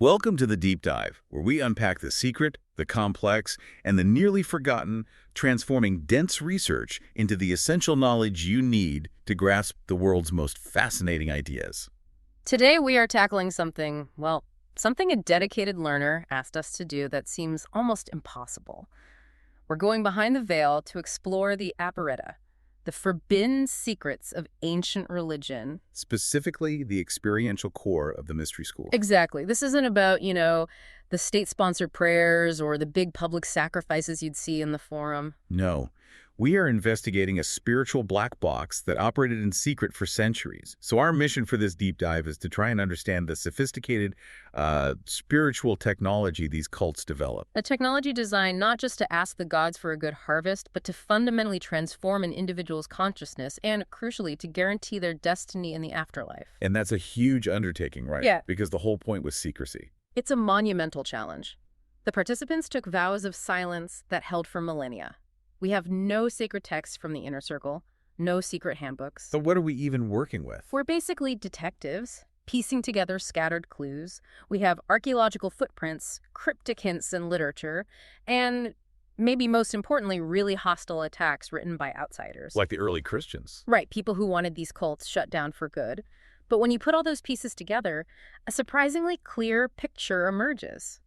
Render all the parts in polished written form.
Welcome to the Deep Dive, where we unpack the secret, the complex, and the nearly forgotten, transforming dense research into the essential knowledge you need to grasp the world's most fascinating ideas. Today we are tackling something a dedicated learner asked us to do that seems almost impossible. We're going behind the veil to explore the aperita, the forbidden secrets of ancient religion. Specifically, the experiential core of the mystery school. Exactly. This isn't about, the state-sponsored prayers or the big public sacrifices you'd see in the forum. No, we are investigating a spiritual black box that operated in secret for centuries. So our mission for this deep dive is to try and understand the sophisticated spiritual technology these cults develop. A technology designed not just to ask the gods for a good harvest, but to fundamentally transform an individual's consciousness and, crucially, to guarantee their destiny in the afterlife. And that's a huge undertaking, right? Yeah. Because the whole point was secrecy. It's a monumental challenge. The participants took vows of silence that held for millennia. We have no sacred texts from the inner circle, no secret handbooks. So what are we even working with? We're basically detectives, piecing together scattered clues. We have archaeological footprints, cryptic hints in literature, and maybe most importantly, really hostile attacks written by outsiders. Like the early Christians. Right, people who wanted these cults shut down for good. But when you put all those pieces together, a surprisingly clear picture emerges.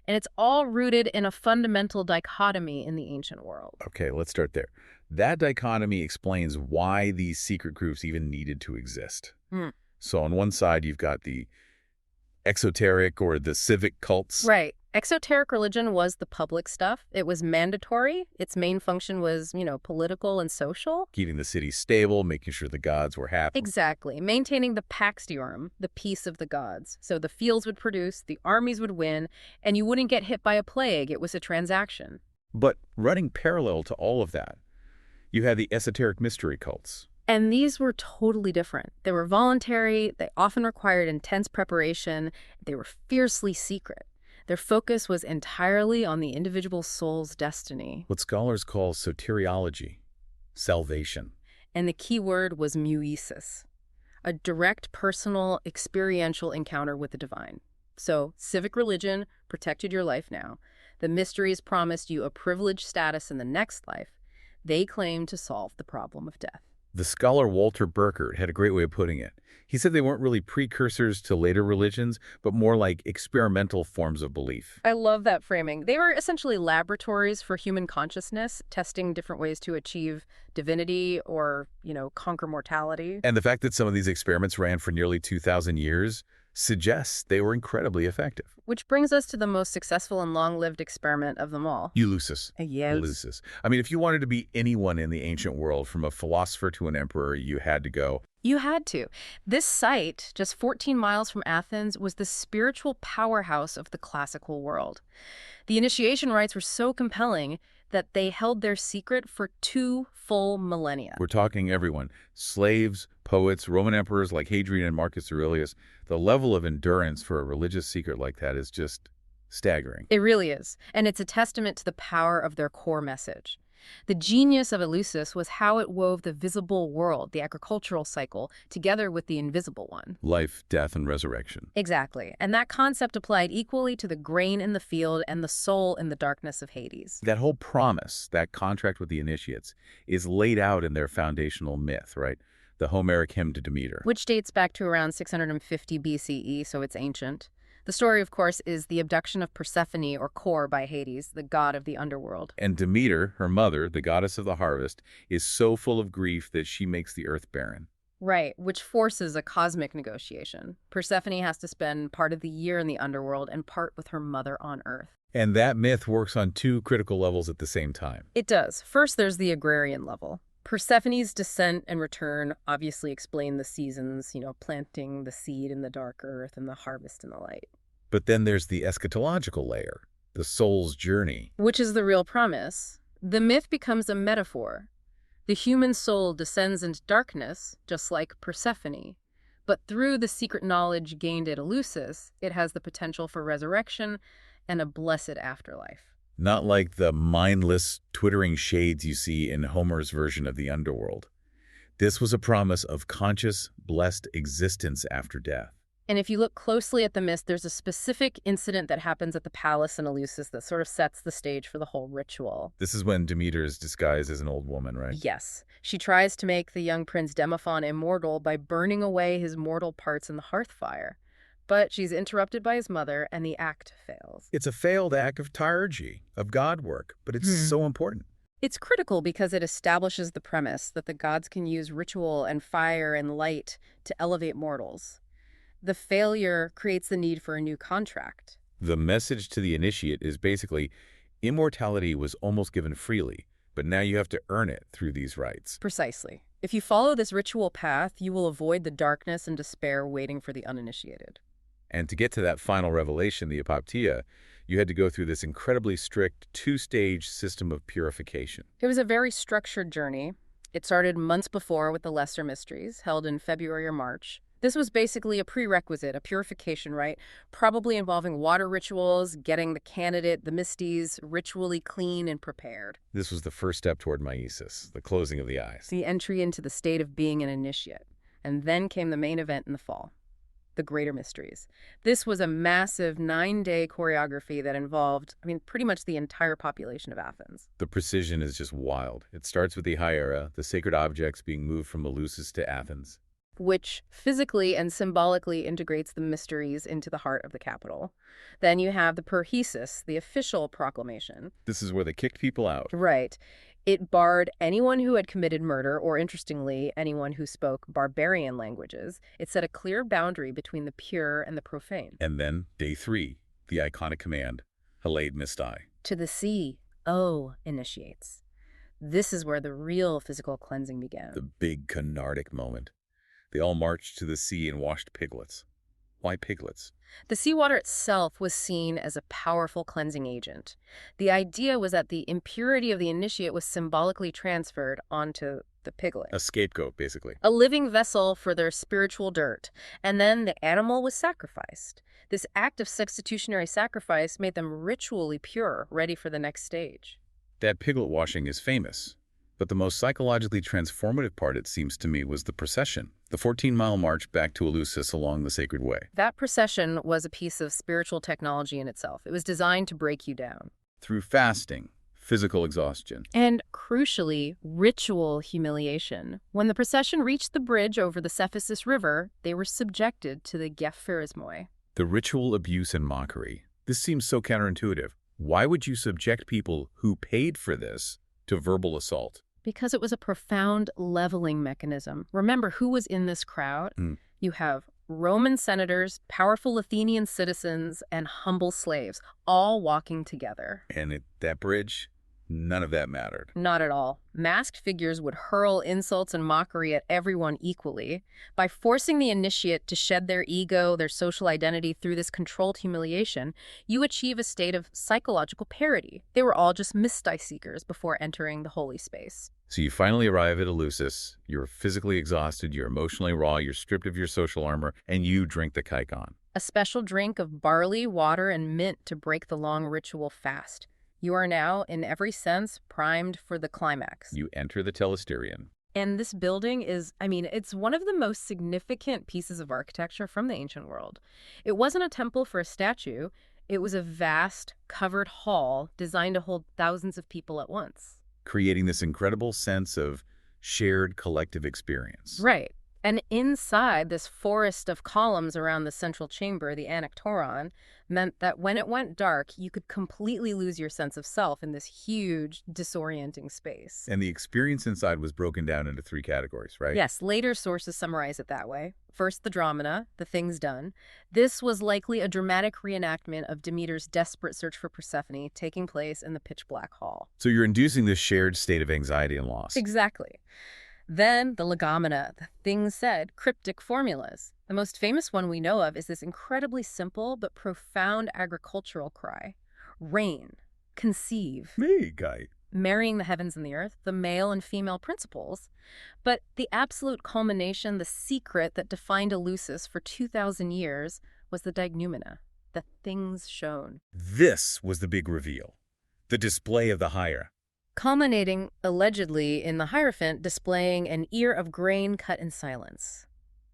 And it's all rooted in a fundamental dichotomy in the ancient world. Okay, let's start there. That dichotomy explains why these secret groups even needed to exist. So on one side, you've got the exoteric or the civic cults. Right. Exoteric religion was the public stuff. It was mandatory. Its main function was, political and social. Keeping the city stable, making sure the gods were happy. Exactly. Maintaining the pax diorum, the peace of the gods. So the fields would produce, the armies would win, and you wouldn't get hit by a plague. It was a transaction. But running parallel to all of that, you had the esoteric mystery cults. And these were totally different. They were voluntary, they often required intense preparation, they were fiercely secret. Their focus was entirely on the individual soul's destiny. What scholars call soteriology, salvation. And the key word was muesis, a direct, personal, experiential encounter with the divine. So, civic religion protected your life now. The mysteries promised you a privileged status in the next life. They claimed to solve the problem of death. The scholar Walter Burkert had a great way of putting it. He said they weren't really precursors to later religions, but more like experimental forms of belief. I love that framing. They were essentially laboratories for human consciousness, testing different ways to achieve divinity or, conquer mortality. And the fact that some of these experiments ran for nearly 2,000 years suggests they were incredibly effective. Which brings us to the most successful and long-lived experiment of them all. Eleusis. Yes. Eleusis. I mean, if you wanted to be anyone in the ancient world, from a philosopher to an emperor, you had to go. You had to. This site, just 14 miles from Athens, was the spiritual powerhouse of the classical world. The initiation rites were so compelling that they held their secret for 2 full millennia. We're talking everyone. Slaves, poets, Roman emperors like Hadrian and Marcus Aurelius. The level of endurance for a religious secret like that is just staggering. It really is. And it's a testament to the power of their core message. The genius of Eleusis was how it wove the visible world, the agricultural cycle, together with the invisible one. Life, death, and resurrection. Exactly. And that concept applied equally to the grain in the field and the soul in the darkness of Hades. That whole promise, that contract with the initiates, is laid out in their foundational myth, right? The Homeric hymn to Demeter. Which dates back to around 650 BCE, so it's ancient. The story, of course, is the abduction of Persephone, or Kore, by Hades, the god of the underworld. And Demeter, her mother, the goddess of the harvest, is so full of grief that she makes the earth barren. Right, which forces a cosmic negotiation. Persephone has to spend part of the year in the underworld and part with her mother on Earth. And that myth works on 2 critical levels at the same time. It does. First, there's the agrarian level. Persephone's descent and return obviously explain the seasons, planting the seed in the dark earth and the harvest in the light. But then there's the eschatological layer, the soul's journey. Which is the real promise. The myth becomes a metaphor. The human soul descends into darkness, just like Persephone. But through the secret knowledge gained at Eleusis, it has the potential for resurrection and a blessed afterlife. Not like the mindless, twittering shades you see in Homer's version of the underworld. This was a promise of conscious, blessed existence after death. And if you look closely at the myth, there's a specific incident that happens at the palace in Eleusis that sort of sets the stage for the whole ritual. This is when Demeter is disguised as an old woman, right? Yes, she tries to make the young prince Demophon immortal by burning away his mortal parts in the hearth fire. But she's interrupted by his mother, and the act fails. It's a failed act of tyurgy, of god work, but it's so important. It's critical because it establishes the premise that the gods can use ritual and fire and light to elevate mortals. The failure creates the need for a new contract. The message to the initiate is basically, immortality was almost given freely, but now you have to earn it through these rites. Precisely. If you follow this ritual path, you will avoid the darkness and despair waiting for the uninitiated. And to get to that final revelation, the apoptia, you had to go through this incredibly strict two-stage system of purification. It was a very structured journey. It started months before with the Lesser Mysteries, held in February or March. This was basically a prerequisite, a purification rite, probably involving water rituals, getting the candidate, the mysties, ritually clean and prepared. This was the first step toward myesis, the closing of the eyes. The entry into the state of being an initiate. And then came the main event in the fall, the Greater Mysteries. This was a massive 9-day choreography that involved, pretty much the entire population of Athens. The precision is just wild. It starts with the Hiera, the sacred objects being moved from Eleusis to Athens, which physically and symbolically integrates the mysteries into the heart of the capital. Then you have the perhesis, the official proclamation. This is where they kicked people out. Right. It barred anyone who had committed murder, or interestingly, anyone who spoke barbarian languages. It set a clear boundary between the pure and the profane. And then, day 3, the iconic command, Halaid Mistai. To the sea, O initiates. This is where the real physical cleansing began. The big canardic moment. They all marched to the sea and washed piglets. Why piglets? The seawater itself was seen as a powerful cleansing agent. The idea was that the impurity of the initiate was symbolically transferred onto the piglet. A scapegoat, basically. A living vessel for their spiritual dirt. And then the animal was sacrificed. This act of substitutionary sacrifice made them ritually pure, ready for the next stage. That piglet washing is famous. But the most psychologically transformative part, it seems to me, was the procession. The 14-mile march back to Eleusis along the sacred way. That procession was a piece of spiritual technology in itself. It was designed to break you down. Through fasting, physical exhaustion, and, crucially, ritual humiliation. When the procession reached the bridge over the Cephisus River, they were subjected to the gephirismoi. The ritual abuse and mockery. This seems so counterintuitive. Why would you subject people who paid for this to verbal assault? Because it was a profound leveling mechanism. Remember who was in this crowd? You have Roman senators, powerful Athenian citizens, and humble slaves, all walking together. And at that bridge, none of that mattered. Not at all. Masked figures would hurl insults and mockery at everyone equally. By forcing the initiate to shed their ego, their social identity through this controlled humiliation, you achieve a state of psychological parity. They were all just mystai seekers before entering the holy space. So you finally arrive at Eleusis, you're physically exhausted, you're emotionally raw, you're stripped of your social armor, and you drink the kaikon. A special drink of barley, water, and mint to break the long ritual fast. You are now, in every sense, primed for the climax. You enter the telesterion. And this building is, it's one of the most significant pieces of architecture from the ancient world. It wasn't a temple for a statue. It was a vast, covered hall designed to hold thousands of people at once. Creating this incredible sense of shared collective experience. Right. And inside this forest of columns around the central chamber, the anactoron, meant that when it went dark, you could completely lose your sense of self in this huge, disorienting space. And the experience inside was broken down into 3 categories, right? Yes, later sources summarize it that way. First, the dramata, the things done. This was likely a dramatic reenactment of Demeter's desperate search for Persephone taking place in the pitch-black hall. So you're inducing this shared state of anxiety and loss. Exactly. Then the legomena, the things said, cryptic formulas. The most famous one we know of is this incredibly simple but profound agricultural cry. Rain, conceive. Me, guy. Marrying the heavens and the earth, the male and female principles. But the absolute culmination, the secret that defined Eleusis for 2,000 years was the diagnoumena, the things shown. This was the big reveal. The display of the Hiera. Culminating, allegedly, in the Hierophant displaying an ear of grain cut in silence.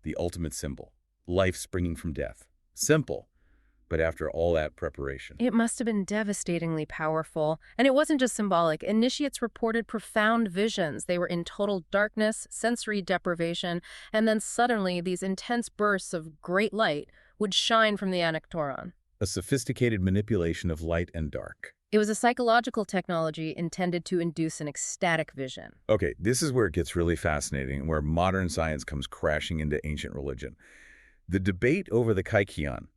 The ultimate symbol. life springing from death. Simple, but after all that preparation. It must have been devastatingly powerful. And it wasn't just symbolic. Initiates reported profound visions. They were in total darkness, sensory deprivation, and then suddenly these intense bursts of great light would shine from the anektoron. A sophisticated manipulation of light and dark. It was a psychological technology intended to induce an ecstatic vision. Okay, this is where it gets really fascinating and where modern science comes crashing into ancient religion. The debate over the kykeon,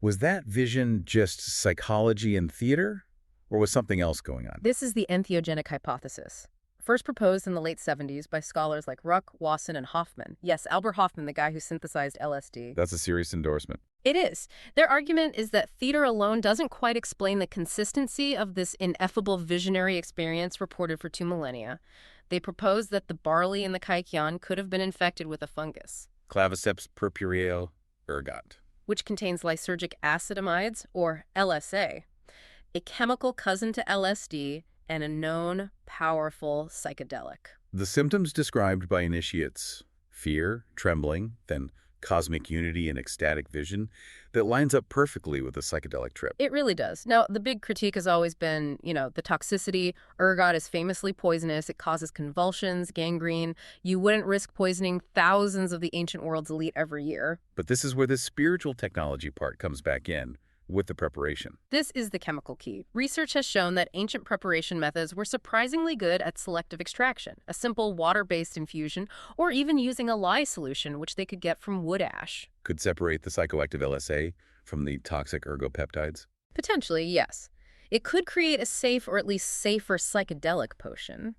was that vision just psychology and theater, or was something else going on? This is the entheogenic hypothesis, first proposed in the late 70s by scholars like Ruck, Wasson, and Hoffman. Yes, Albert Hoffman, the guy who synthesized LSD. That's a serious endorsement. It is. Their argument is that theater alone doesn't quite explain the consistency of this ineffable visionary experience reported for 2 millennia. They propose that the barley in the kykeon could have been infected with a fungus, Claviceps purpureo ergot. which contains lysergic acidamides, or LSA, a chemical cousin to LSD and a known, powerful psychedelic. The symptoms described by initiates, fear, trembling, then cosmic unity and ecstatic vision, that lines up perfectly with a psychedelic trip. It really does. Now, the big critique has always been, the toxicity. Ergot is famously poisonous. It causes convulsions, gangrene. You wouldn't risk poisoning thousands of the ancient world's elite every year. But this is where the spiritual technology part comes back in, with the preparation. This is the chemical key. Research has shown that ancient preparation methods were surprisingly good at selective extraction, a simple water-based infusion, or even using a lye solution, which they could get from wood ash. Could separate the psychoactive LSA from the toxic ergopeptides? Potentially, yes. It could create a safe or at least safer psychedelic potion.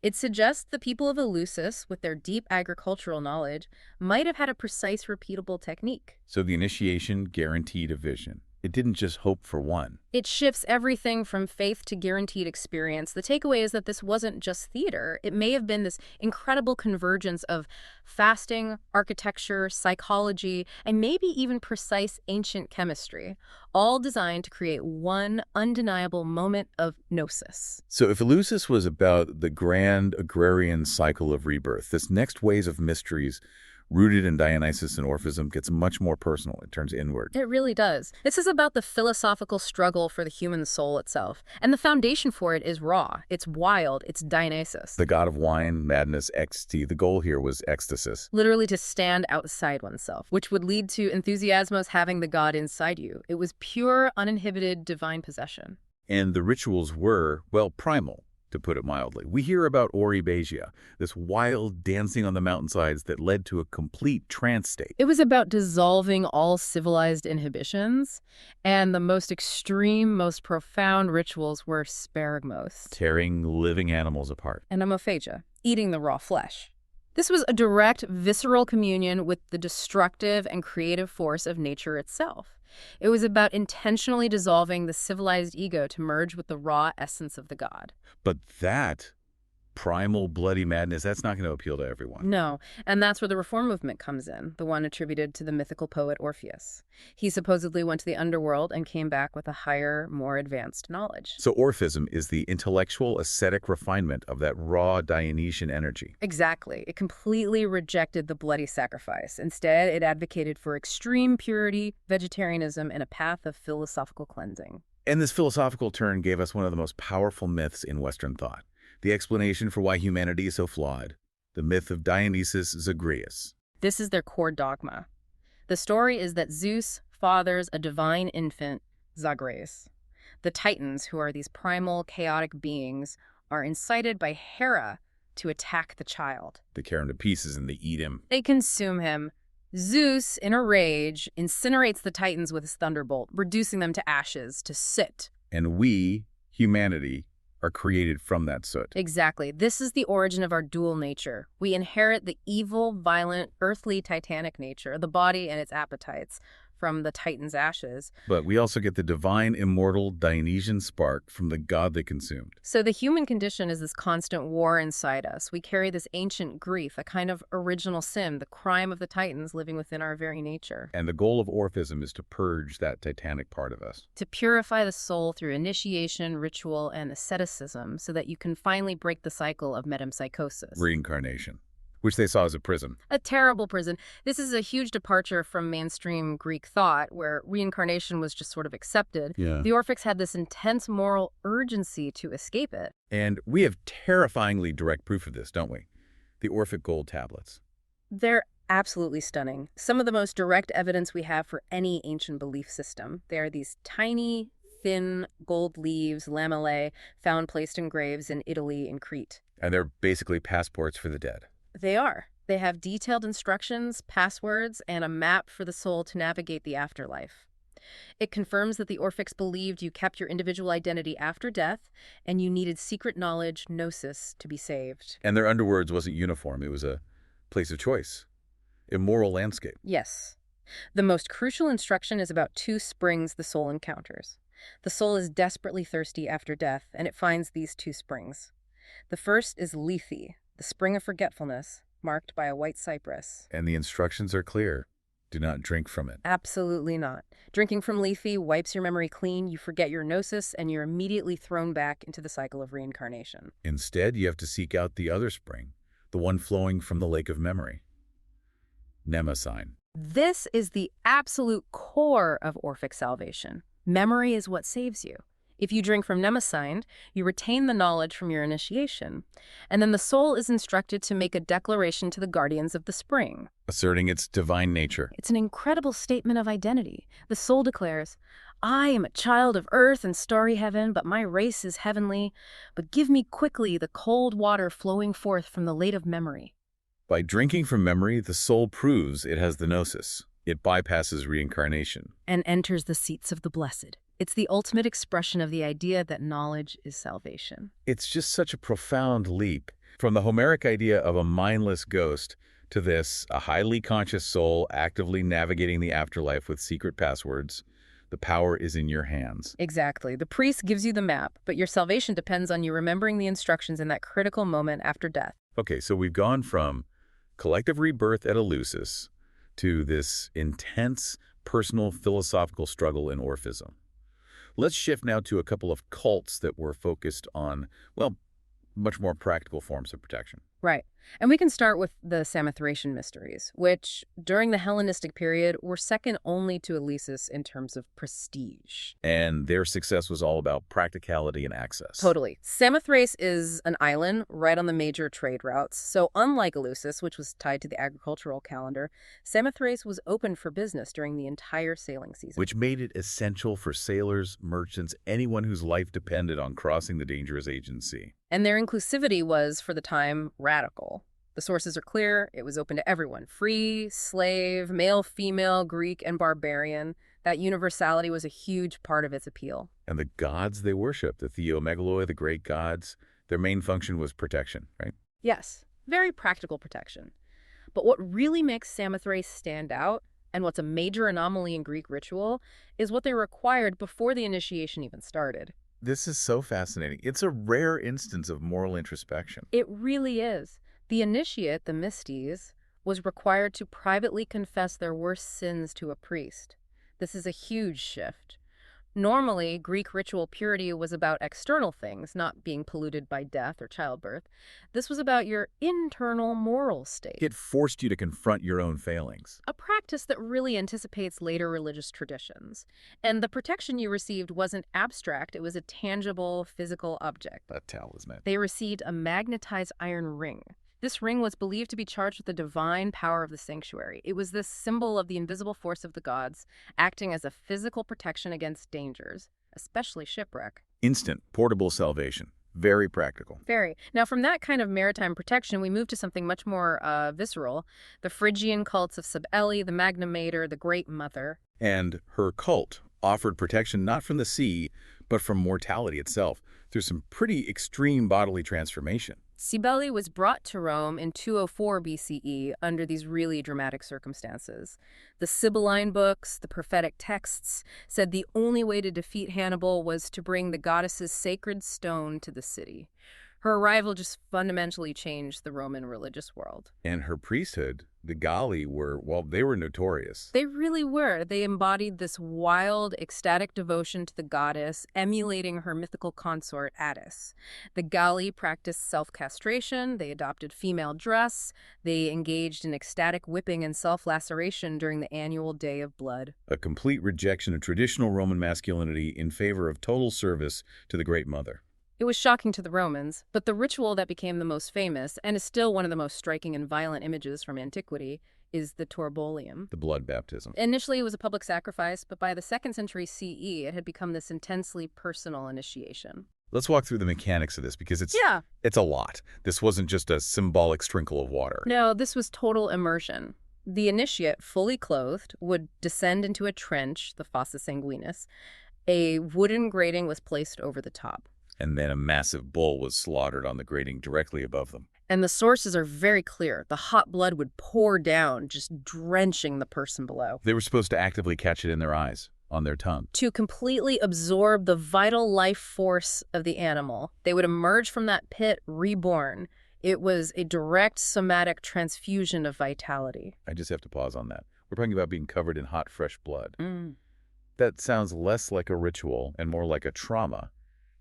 It suggests the people of Eleusis, with their deep agricultural knowledge, might have had a precise, repeatable technique. So the initiation guaranteed a vision. It didn't just hope for one. It shifts everything from faith to guaranteed experience. The takeaway is that this wasn't just theater. It may have been this incredible convergence of fasting, architecture, psychology, and maybe even precise ancient chemistry, all designed to create one undeniable moment of gnosis. So if Eleusis was about the grand agrarian cycle of rebirth, this next wave of mysteries rooted in Dionysus and Orphism gets much more personal. It turns inward. It really does. This is about the philosophical struggle for the human soul itself. And the foundation for it is raw. It's wild. It's Dionysus. The god of wine, madness, ecstasy. The goal here was ecstasis. Literally to stand outside oneself, which would lead to enthusiasmos having the god inside you. It was pure, uninhibited, divine possession. And the rituals were, well, primal, to put it mildly. We hear about Oribesia, this wild dancing on the mountainsides that led to a complete trance state. It was about dissolving all civilized inhibitions, and the most extreme, most profound rituals were sparagmos. Tearing living animals apart. And homophagia, eating the raw flesh. This was a direct, visceral communion with the destructive and creative force of nature itself. It was about intentionally dissolving the civilized ego to merge with the raw essence of the god. But that primal bloody madness, that's not going to appeal to everyone. No, and that's where the reform movement comes in, the one attributed to the mythical poet Orpheus. He supposedly went to the underworld and came back with a higher, more advanced knowledge. So Orphism is the intellectual, ascetic refinement of that raw Dionysian energy. Exactly. It completely rejected the bloody sacrifice. Instead, it advocated for extreme purity, vegetarianism, and a path of philosophical cleansing. And this philosophical turn gave us one of the most powerful myths in Western thought. The explanation for why humanity is so flawed, the myth of Dionysus Zagreus. This is their core dogma. The story is that Zeus fathers a divine infant, Zagreus. The Titans, who are these primal, chaotic beings, are incited by Hera to attack the child. They tear him to pieces and they eat him. They consume him. Zeus, in a rage, incinerates the Titans with his thunderbolt, reducing them to ashes, to soot. And we, humanity, are created from that soot. Exactly. This is the origin of our dual nature. We inherit the evil, violent, earthly, titanic nature, the body and its appetites, from the Titan's ashes. But we also get the divine, immortal Dionysian spark from the god they consumed. So the human condition is this constant war inside us. We carry this ancient grief, a kind of original sin, the crime of the Titans living within our very nature. And the goal of Orphism is to purge that titanic part of us. To purify the soul through initiation, ritual, and asceticism so that you can finally break the cycle of metempsychosis. Reincarnation. which they saw as a prison. A terrible prison. This is a huge departure from mainstream Greek thought, where reincarnation was just sort of accepted. Yeah. The Orphics had this intense moral urgency to escape it. And we have terrifyingly direct proof of this, don't we? The Orphic gold tablets. They're absolutely stunning. Some of the most direct evidence we have for any ancient belief system. They are these tiny, thin gold leaves, lamellae, found placed in graves in Italy and Crete. And they're basically passports for the dead. They are. They have detailed instructions, passwords, and a map for the soul to navigate the afterlife. It confirms that the Orphics believed you kept your individual identity after death, and you needed secret knowledge, gnosis, to be saved. And their underworlds wasn't uniform. It was a place of choice. A moral landscape. Yes. The most crucial instruction is about two springs the soul encounters. The soul is desperately thirsty after death, and it finds these two springs. The first is Lethe, the spring of forgetfulness, marked by a white cypress. And the instructions are clear. Do not drink from it. Absolutely not. Drinking from Lethe wipes your memory clean, you forget your gnosis, and you're immediately thrown back into the cycle of reincarnation. Instead, you have to seek out the other spring, the one flowing from the lake of memory. Mnemosyne. This is the absolute core of Orphic salvation. Memory is what saves you. If you drink from Mnemosyne, you retain the knowledge from your initiation, and then the soul is instructed to make a declaration to the guardians of the spring. Asserting its divine nature. It's an incredible statement of identity. The soul declares, I am a child of earth and starry heaven, but my race is heavenly. But give me quickly the cold water flowing forth from the lake of memory. By drinking from memory, the soul proves it has the gnosis. It bypasses reincarnation. And enters the seats of the blessed. It's the ultimate expression of the idea that knowledge is salvation. It's just such a profound leap. From the Homeric idea of a mindless ghost to this, a highly conscious soul actively navigating the afterlife with secret passwords. The power is in your hands. Exactly. The priest gives you the map, but your salvation depends on you remembering the instructions in that critical moment after death. Okay, so we've gone from collective rebirth at Eleusis to this intense personal philosophical struggle in Orphism. Let's shift now to a couple of cults that were focused on, well, much more practical forms of protection. Right. And we can start with the Samothracian Mysteries, which, during the Hellenistic period, were second only to Eleusis in terms of prestige. And their success was all about practicality and access. Totally. Samothrace is an island right on the major trade routes. So unlike Eleusis, which was tied to the agricultural calendar, Samothrace was open for business during the entire sailing season. Which made it essential for sailors, merchants, anyone whose life depended on crossing the dangerous agency. And their inclusivity was, for the time, radical. The sources are clear. It was open to everyone. Free, slave, male, female, Greek, and barbarian. That universality was a huge part of its appeal. And the gods they worshipped, the theomegaloi, the great gods, their main function was protection, right? Yes, very practical protection. But what really makes Samothrace stand out, and what's a major anomaly in Greek ritual, is what they required before the initiation even started. This is so fascinating. It's a rare instance of moral introspection. It really is. The initiate, the mystes, was required to privately confess their worst sins to a priest. This is a huge shift. Normally, Greek ritual purity was about external things, not being polluted by death or childbirth. This was about your internal moral state. It forced you to confront your own failings. A practice that really anticipates later religious traditions. And the protection you received wasn't abstract, it was a tangible, physical object. A talisman. They received a magnetized iron ring. This ring was believed to be charged with the divine power of the sanctuary. It was this symbol of the invisible force of the gods, acting as a physical protection against dangers, especially shipwreck. Instant, portable salvation. Very practical. Very. Now, from that kind of maritime protection, we move to something much more visceral. The Phrygian cults of Cybele, the Magna Mater, the Great Mother. And her cult offered protection not from the sea, but from mortality itself, through some pretty extreme bodily transformation. Cybele was brought to Rome in 204 BCE under these really dramatic circumstances. The Sibylline books, the prophetic texts, said the only way to defeat Hannibal was to bring the goddess's sacred stone to the city. Her arrival just fundamentally changed the Roman religious world. And her priesthood, the Galli, they were notorious. They really were. They embodied this wild, ecstatic devotion to the goddess, emulating her mythical consort, Attis. The Galli practiced self-castration, they adopted female dress, they engaged in ecstatic whipping and self-laceration during the annual Day of Blood. A complete rejection of traditional Roman masculinity in favor of total service to the Great Mother. It was shocking to the Romans, but the ritual that became the most famous, and is still one of the most striking and violent images from antiquity, is the Torbolium. The blood baptism. Initially, it was a public sacrifice, but by the 2nd century CE, it had become this intensely personal initiation. Let's walk through the mechanics of this, because it's a lot. This wasn't just a symbolic sprinkle of water. No, this was total immersion. The initiate, fully clothed, would descend into a trench, the fossa sanguinis. A wooden grating was placed over the top. And then a massive bull was slaughtered on the grating directly above them. And the sources are very clear. The hot blood would pour down, just drenching the person below. They were supposed to actively catch it in their eyes, on their tongue. To completely absorb the vital life force of the animal. They would emerge from that pit reborn. It was a direct somatic transfusion of vitality. I just have to pause on that. We're talking about being covered in hot, fresh blood. Mm. That sounds less like a ritual and more like a trauma.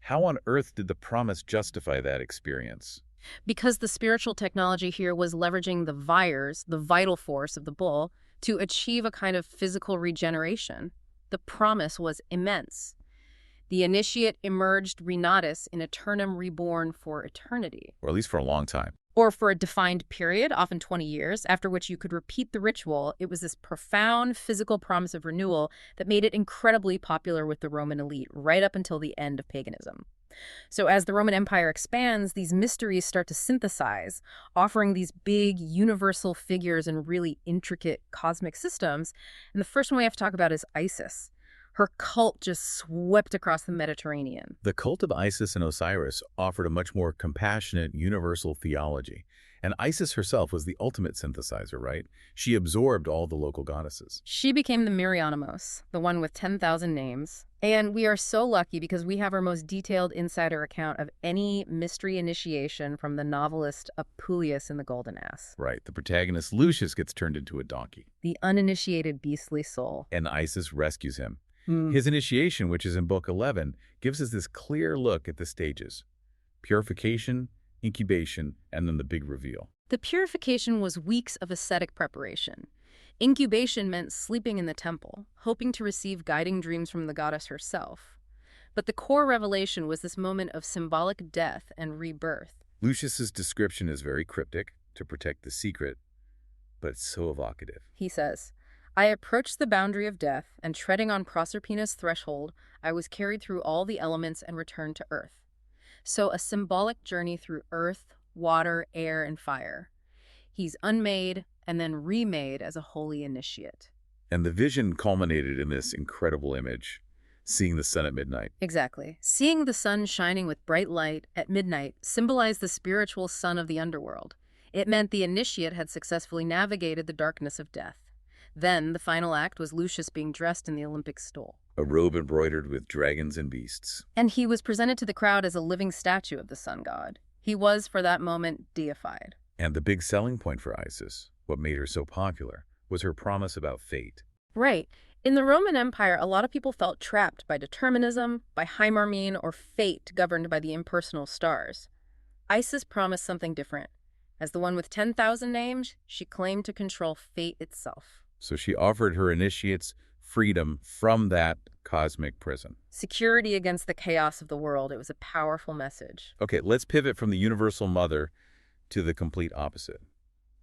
How on earth did the promise justify that experience? Because the spiritual technology here was leveraging the vires, the vital force of the bull, to achieve a kind of physical regeneration. The promise was immense. The initiate emerged renatus in eternum, reborn for eternity. Or at least for a long time. Or for a defined period, often 20 years, after which you could repeat the ritual. It was this profound physical promise of renewal that made it incredibly popular with the Roman elite right up until the end of paganism. So as the Roman Empire expands, these mysteries start to synthesize, offering these big universal figures and really intricate cosmic systems. And the first one we have to talk about is Isis. Her cult just swept across the Mediterranean. The cult of Isis and Osiris offered a much more compassionate, universal theology. And Isis herself was the ultimate synthesizer, right? She absorbed all the local goddesses. She became the Myrianamos, the one with 10,000 names. And we are so lucky because we have our most detailed insider account of any mystery initiation from the novelist Apuleius in The Golden Ass. Right. The protagonist, Lucius, gets turned into a donkey. The uninitiated beastly soul. And Isis rescues him. His initiation, which is in Book 11, gives us this clear look at the stages. Purification, incubation, and then the big reveal. The purification was weeks of ascetic preparation. Incubation meant sleeping in the temple, hoping to receive guiding dreams from the goddess herself. But the core revelation was this moment of symbolic death and rebirth. Lucius's description is very cryptic, to protect the secret, but it's so evocative. He says, I approached the boundary of death, and treading on Proserpina's threshold, I was carried through all the elements and returned to earth. So a symbolic journey through earth, water, air, and fire. He's unmade and then remade as a holy initiate. And the vision culminated in this incredible image, seeing the sun at midnight. Exactly. Seeing the sun shining with bright light at midnight symbolized the spiritual sun of the underworld. It meant the initiate had successfully navigated the darkness of death. Then, the final act was Lucius being dressed in the Olympic stole. A robe embroidered with dragons and beasts. And he was presented to the crowd as a living statue of the sun god. He was, for that moment, deified. And the big selling point for Isis, what made her so popular, was her promise about fate. Right. In the Roman Empire, a lot of people felt trapped by determinism, by Heimarmene, or fate governed by the impersonal stars. Isis promised something different. As the one with 10,000 names, she claimed to control fate itself. So she offered her initiates freedom from that cosmic prison. Security against the chaos of the world. It was a powerful message. Okay, let's pivot from the universal mother to the complete opposite.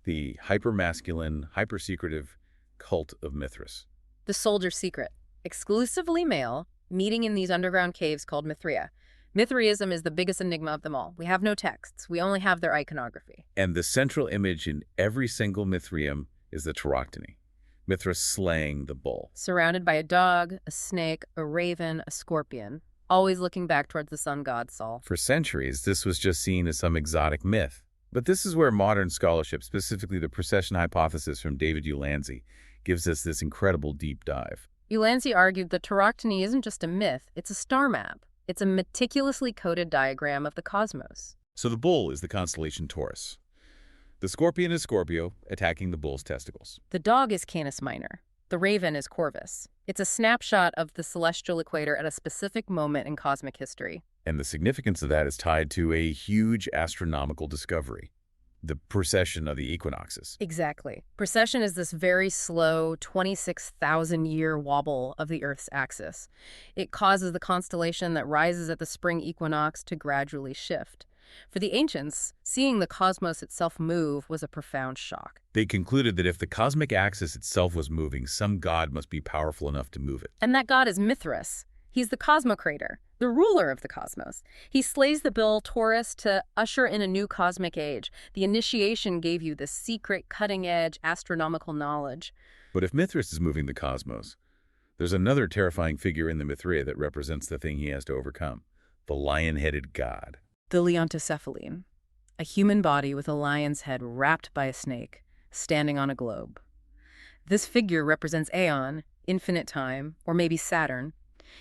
The hyper-masculine, hyper-secretive cult of Mithras. The soldier's secret. Exclusively male, meeting in these underground caves called Mithria. Mithraism is the biggest enigma of them all. We have no texts. We only have their iconography. And the central image in every single Mithraeum is the Tauroctony. Mithras slaying the bull. Surrounded by a dog, a snake, a raven, a scorpion, always looking back towards the sun god Sol. For centuries, this was just seen as some exotic myth. But this is where modern scholarship, specifically the precession hypothesis from David Ulansey, gives us this incredible deep dive. Ulansey argued that Tauroctony isn't just a myth, it's a star map. It's a meticulously coded diagram of the cosmos. So the bull is the constellation Taurus. The scorpion is Scorpio, attacking the bull's testicles. The dog is Canis Minor. The raven is Corvus. It's a snapshot of the celestial equator at a specific moment in cosmic history. And the significance of that is tied to a huge astronomical discovery, the precession of the equinoxes. Exactly. Precession is this very slow 26,000-year wobble of the Earth's axis. It causes the constellation that rises at the spring equinox to gradually shift. For the ancients, seeing the cosmos itself move was a profound shock. They concluded that if the cosmic axis itself was moving, some god must be powerful enough to move it. And that god is Mithras. He's the cosmocrator, the ruler of the cosmos. He slays the bull Taurus to usher in a new cosmic age. The initiation gave you this secret, cutting-edge astronomical knowledge. But if Mithras is moving the cosmos, there's another terrifying figure in the Mithraea that represents the thing he has to overcome, the lion-headed god. The Leontocephaline, a human body with a lion's head wrapped by a snake, standing on a globe. This figure represents Aeon, infinite time, or maybe Saturn.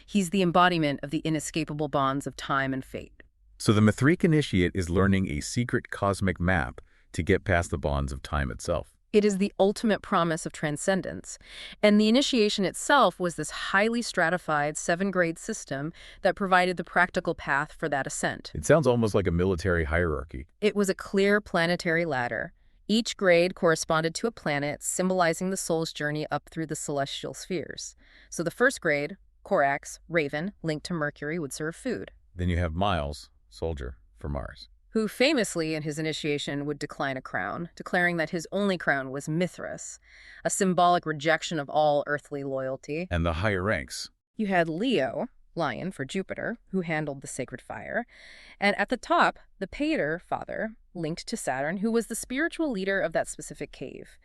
He's the embodiment of the inescapable bonds of time and fate. So the Mithric initiate is learning a secret cosmic map to get past the bonds of time itself. It is the ultimate promise of transcendence. And the initiation itself was this highly stratified 7-grade system that provided the practical path for that ascent. It sounds almost like a military hierarchy. It was a clear planetary ladder. Each grade corresponded to a planet, symbolizing the soul's journey up through the celestial spheres. So the first grade, Corax, Raven, linked to Mercury, would serve food. Then you have Miles, soldier, for Mars, who famously in his initiation would decline a crown, declaring that his only crown was Mithras, a symbolic rejection of all earthly loyalty. And the higher ranks. You had Leo, lion for Jupiter, who handled the sacred fire, and at the top, the Pater, father, linked to Saturn, who was the spiritual leader of that specific cave.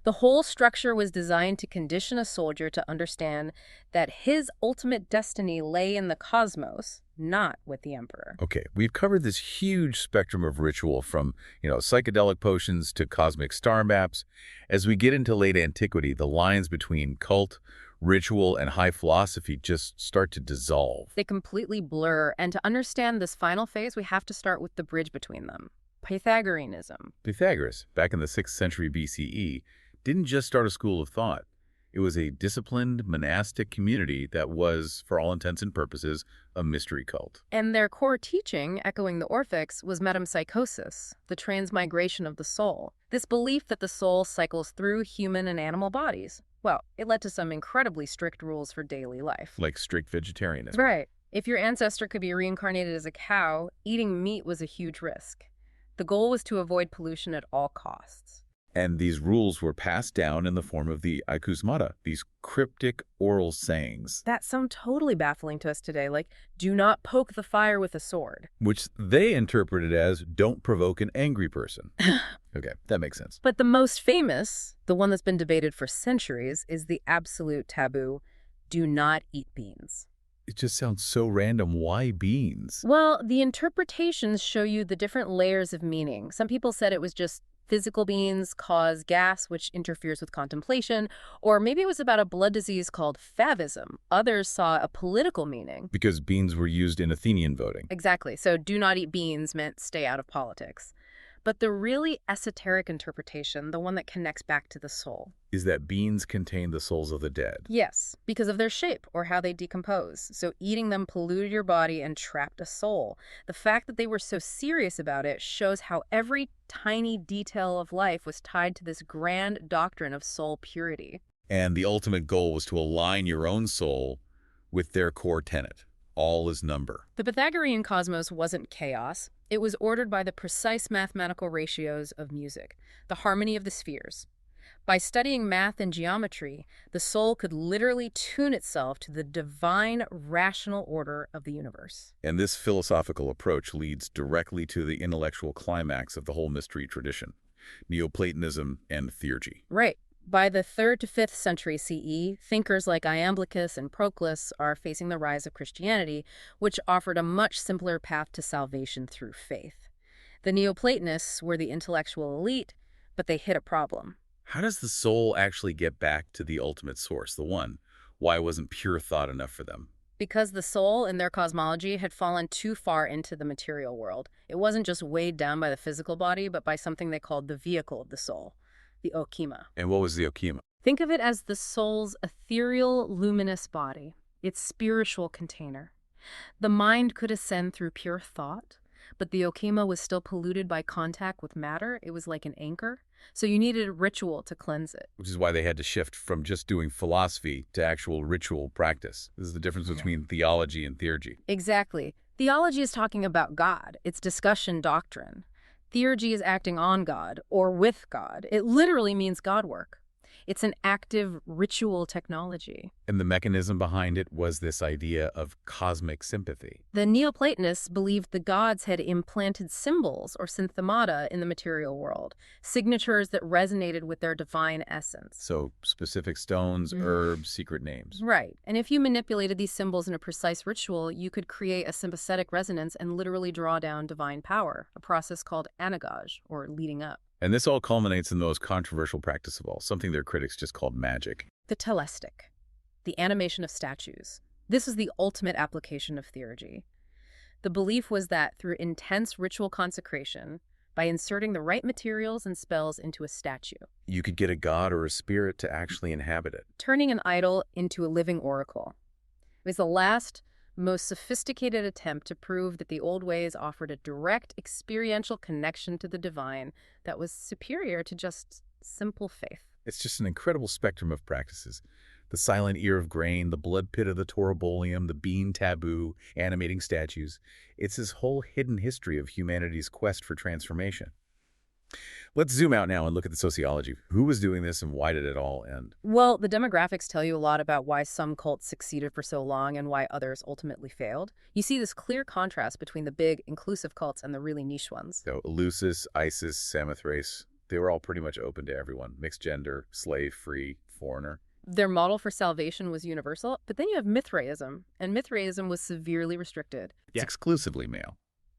The whole structure was designed to condition a soldier to understand that his ultimate destiny lay in the cosmos, not with the emperor. Okay, we've covered this huge spectrum of ritual from, psychedelic potions to cosmic star maps. As we get into late antiquity, the lines between cult, ritual, and high philosophy just start to dissolve. They completely blur, and to understand this final phase, we have to start with the bridge between them. Pythagoreanism. Pythagoras, back in the 6th century BCE, didn't just start a school of thought. It was a disciplined monastic community that was, for all intents and purposes, a mystery cult. And their core teaching, echoing the Orphics, was metempsychosis, the transmigration of the soul. This belief that the soul cycles through human and animal bodies. Well, it led to some incredibly strict rules for daily life. Like strict vegetarianism. Right. If your ancestor could be reincarnated as a cow, eating meat was a huge risk. The goal was to avoid pollution at all costs. And these rules were passed down in the form of the akusmata, these cryptic oral sayings. That sound totally baffling to us today, like, do not poke the fire with a sword. Which they interpreted as, don't provoke an angry person. Okay, that makes sense. But the most famous, the one that's been debated for centuries, is the absolute taboo, do not eat beans. It just sounds so random. Why beans? Well, the interpretations show you the different layers of meaning. Some people said it was just physical beans cause gas, which interferes with contemplation, or maybe it was about a blood disease called favism. Others saw a political meaning. Because beans were used in Athenian voting. Exactly. So do not eat beans meant stay out of politics. But the really esoteric interpretation, the one that connects back to the soul, is that beans contain the souls of the dead. Yes, because of their shape or how they decompose. So eating them polluted your body and trapped a soul. The fact that they were so serious about it shows how every tiny detail of life was tied to this grand doctrine of soul purity. And the ultimate goal was to align your own soul with their core tenet. All is number. The Pythagorean cosmos wasn't chaos. It was ordered by the precise mathematical ratios of music, the harmony of the spheres. By studying math and geometry, the soul could literally tune itself to the divine, rational order of the universe. And this philosophical approach leads directly to the intellectual climax of the whole mystery tradition, Neoplatonism and theurgy. Right. By the 3rd to 5th century CE, thinkers like Iamblichus and Proclus are facing the rise of Christianity, which offered a much simpler path to salvation through faith. The Neoplatonists were the intellectual elite, but they hit a problem. How does the soul actually get back to the ultimate source, the one? Why wasn't pure thought enough for them? Because the soul in their cosmology had fallen too far into the material world. It wasn't just weighed down by the physical body, but by something they called the vehicle of the soul, the okima. And what was the okima? Think of it as the soul's ethereal, luminous body, its spiritual container. The mind could ascend through pure thought, but the okima was still polluted by contact with matter. It was like an anchor. So you needed a ritual to cleanse it. Which is why they had to shift from just doing philosophy to actual ritual practice. This is the difference between theology and theurgy. Exactly. Theology is talking about God. It's discussion doctrine. Theurgy is acting on God or with God. It literally means God work. It's an active ritual technology. And the mechanism behind it was this idea of cosmic sympathy. The Neoplatonists believed the gods had implanted symbols or synthemata in the material world, signatures that resonated with their divine essence. So specific stones, herbs, secret names. Right. And if you manipulated these symbols in a precise ritual, you could create a sympathetic resonance and literally draw down divine power, a process called anagage, or leading up. And this all culminates in the most controversial practice of all, something their critics just called magic. The telestic, the animation of statues. This is the ultimate application of theurgy. The belief was that through intense ritual consecration, by inserting the right materials and spells into a statue, you could get a god or a spirit to actually inhabit it. turning an idol into a living oracle. It was the last, most sophisticated attempt to prove that the old ways offered a direct experiential connection to the divine that was superior to just simple faith. It's just an incredible spectrum of practices. The silent ear of grain, the blood pit of the Torobolium, the bean taboo, animating statues. It's this whole hidden history of humanity's quest for transformation. Let's zoom out now and look at the sociology. Who was doing this and why did it all end? Well, the demographics tell you a lot about why some cults succeeded for so long and why others ultimately failed. You see this clear contrast between the big, inclusive cults and the really niche ones. So Eleusis, Isis, Samothrace, they were all pretty much open to everyone. Mixed gender, slave, free, foreigner. Their model for salvation was universal, but then you have Mithraism, and Mithraism was severely restricted. It's exclusively male,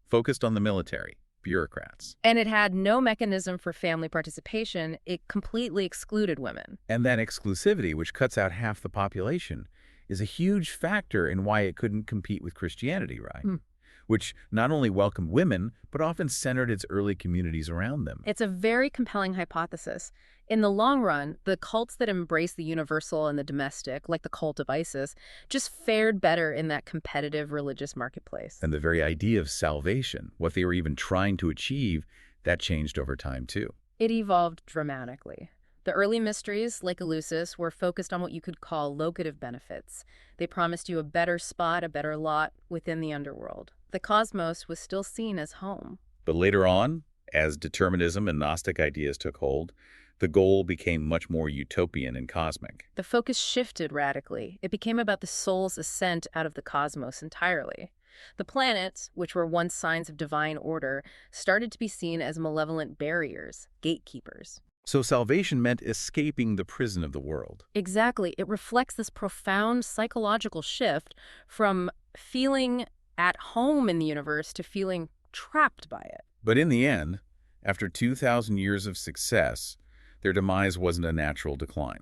focused on the military, bureaucrats. And it had no mechanism for family participation. It completely excluded women. And that exclusivity, which cuts out half the population, is a huge factor in why it couldn't compete with Christianity, right? Which not only welcomed women, but often centered its early communities around them. It's a very compelling hypothesis. In the long run, the cults that embrace the universal and the domestic, like the cult of Isis, just fared better in that competitive religious marketplace. And the very idea of salvation, what they were even trying to achieve, that changed over time too. It evolved dramatically. The early mysteries, like Eleusis, were focused on what you could call locative benefits. They promised you a better spot, a better lot within the underworld. The cosmos was still seen as home. But later on, as determinism and Gnostic ideas took hold, the goal became much more utopian and cosmic. The focus shifted radically. It became about the soul's ascent out of the cosmos entirely. The planets, which were once signs of divine order, started to be seen as malevolent barriers, gatekeepers. So salvation meant escaping the prison of the world. Exactly. It reflects this profound psychological shift from feeling at home in the universe to feeling trapped by it. But in the end, after 2,000 years of success, their demise wasn't a natural decline.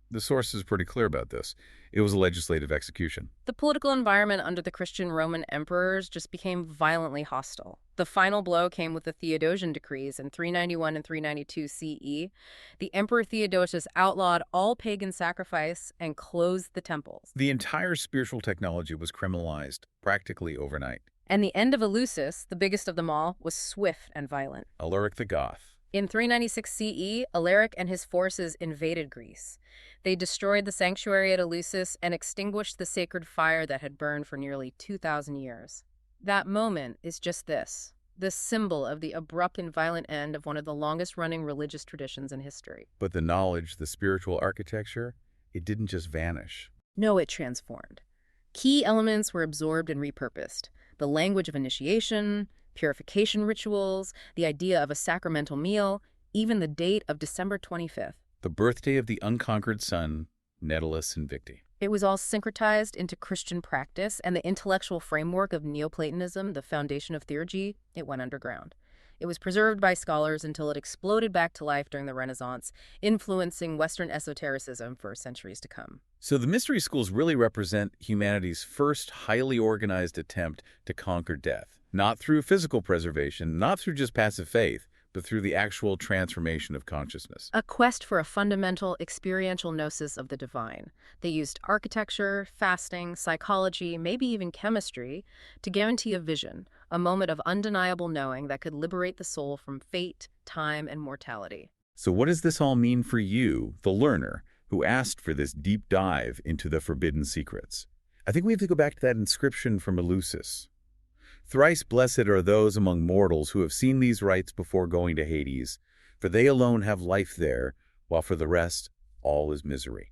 The source is pretty clear about this. It was a legislative execution. The political environment under the Christian Roman emperors just became violently hostile. The final blow came with the Theodosian decrees in 391 and 392 CE. The Emperor Theodosius outlawed all pagan sacrifice and closed the temples. The entire spiritual technology was criminalized practically overnight. And the end of Eleusis, the biggest of them all, was swift and violent. Alaric the Goth. In 396 CE, Alaric and his forces invaded Greece. They destroyed the sanctuary at Eleusis and extinguished the sacred fire that had burned for nearly 2,000 years. That moment is just this, the symbol of the abrupt and violent end of one of the longest-running religious traditions in history. But the knowledge, the spiritual architecture, it didn't just vanish. No, it transformed. Key elements were absorbed and repurposed. The language of initiation, purification rituals, the idea of a sacramental meal, even the date of December 25th. The birthday of the unconquered sun, Netalus Invicti. It was all syncretized into Christian practice, and the intellectual framework of Neoplatonism, the foundation of theurgy, it went underground. It was preserved by scholars until it exploded back to life during the Renaissance, influencing Western esotericism for centuries to come. So the mystery schools really represent humanity's first highly organized attempt to conquer death, not through physical preservation, not through just passive faith, but through the actual transformation of consciousness. A quest for a fundamental experiential gnosis of the divine. They used architecture, fasting, psychology, maybe even chemistry to guarantee a vision, a moment of undeniable knowing that could liberate the soul from fate, time, and mortality. So what does this all mean for you, the learner, who asked for this deep dive into the forbidden secrets? I think we have to go back to that inscription from Eleusis. Thrice blessed are those among mortals who have seen these rites before going to Hades, for they alone have life there, while for the rest, all is misery.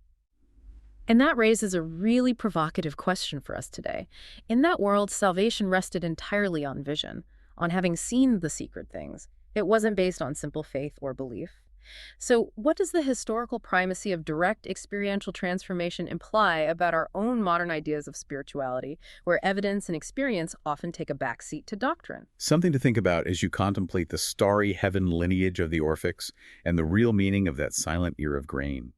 And that raises a really provocative question for us today. In that world, salvation rested entirely on vision, on having seen the secret things. It wasn't based on simple faith or belief. So, what does the historical primacy of direct experiential transformation imply about our own modern ideas of spirituality, where evidence and experience often take a backseat to doctrine? Something to think about as you contemplate the starry heaven lineage of the Orphics and the real meaning of that silent ear of grain.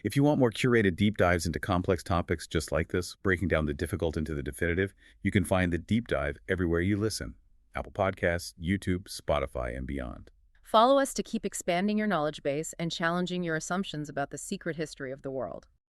If you want more curated deep dives into complex topics just like this, breaking down the difficult into the definitive, you can find the deep dive everywhere you listen: Apple Podcasts, YouTube, Spotify, and beyond. Follow us to keep expanding your knowledge base and challenging your assumptions about the secret history of the world.